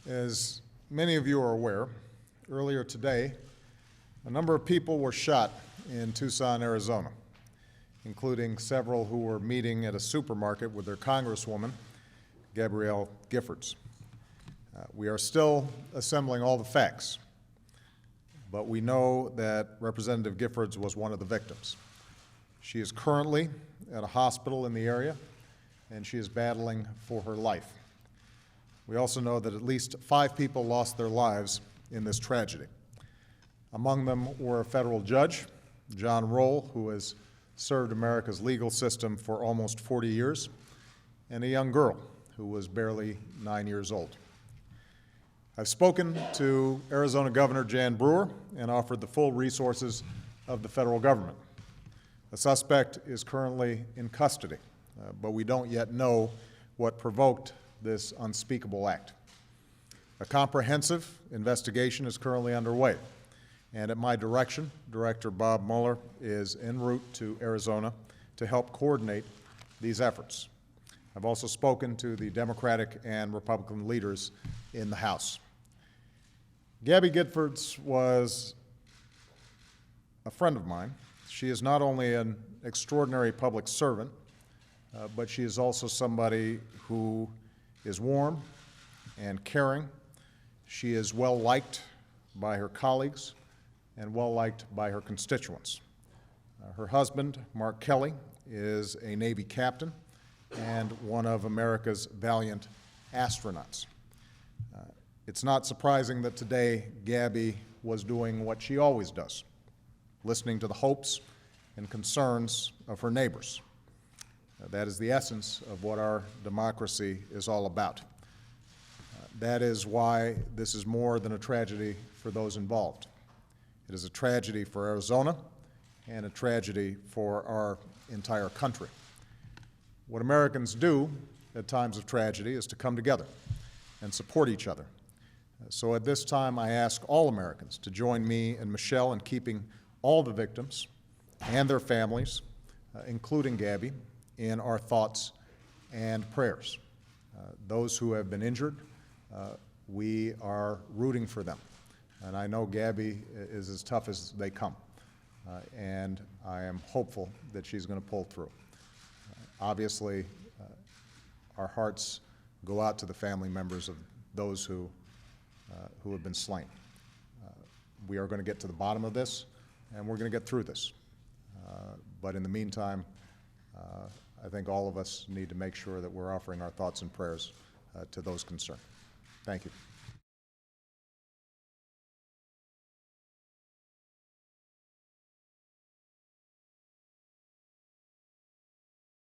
As many of you are aware, earlier today, a number of people were shot in Tucson, Arizona, including several who were meeting at a supermarket with their Congresswoman, Gabrielle Giffords. We are still assembling all the facts, but we know that Representative Giffords was one of the victims. She is currently at a hospital in the area, and she is battling for her life. We also know that at least 5 people lost their lives in this tragedy. Among them were a federal judge, John Roll, who has served America's legal system for almost 40 years, and a young girl who was barely 9 years old. I've spoken to Arizona Governor Jan Brewer and offered the full resources of the federal government. The suspect is currently in custody, but we don't yet know what provoked this unspeakable act. A comprehensive investigation is currently underway, and at my direction, Director Bob Mueller is en route to Arizona to help coordinate these efforts. I've also spoken to the Democratic and Republican leaders in the House. Gabby Giffords was a friend of mine. She is not only an extraordinary public servant, but she is also somebody who is warm and caring. She is well-liked by her colleagues and well-liked by her constituents. Her husband, Mark Kelly, is a Navy captain and one of America's valiant astronauts. It's not surprising that today Gabby was doing what she always does, listening to the hopes and concerns of her neighbors. That is the essence of what our democracy is all about. That is why this is more than a tragedy for those involved. It is a tragedy for Arizona and a tragedy for our entire country. What Americans do at times of tragedy is to come together and support each other. So at this time, I ask all Americans to join me and Michelle in keeping all the victims and their families, including Gabby, in our thoughts and prayers. Those who have been injured, we are rooting for them. And I know Gabby is as tough as they come. And I am hopeful that she's going to pull through. Obviously, our hearts go out to the family members of those who have been slain. We are going to get to the bottom of this, and we're going to get through this. But in the meantime, I think all of us need to make sure that we're offering our thoughts and prayers to those concerned. Thank you.